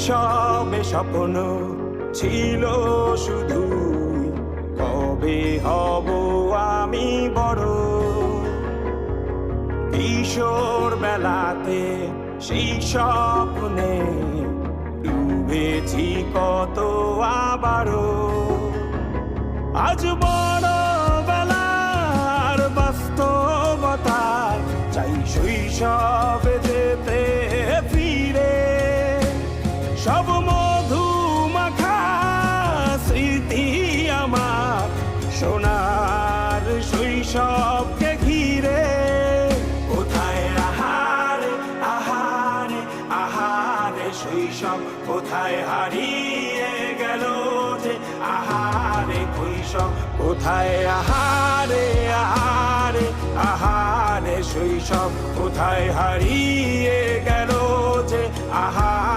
সবে স্বপ্ন ছিল শুধু, কবে হব আমি বড়। কিশোর বেলাতে সেই স্বপ্নে ডুবেছি কত আবারও। আজ বড় বেলার বাস্তবতায় চাই শৈশবে যেতে ফিরে। সব মধু মাখা স্মৃতি আমার সোনার শৈশবকে ঘিরে। কোথায় আহারে আহারে আহারে শৈশব, কোথায় হারিয়ে গেল যে আহারে কৈশোর। কোথায় আহারে আহারে আহারে শৈশব, কোথায় হারিয়ে গেল যে আহারে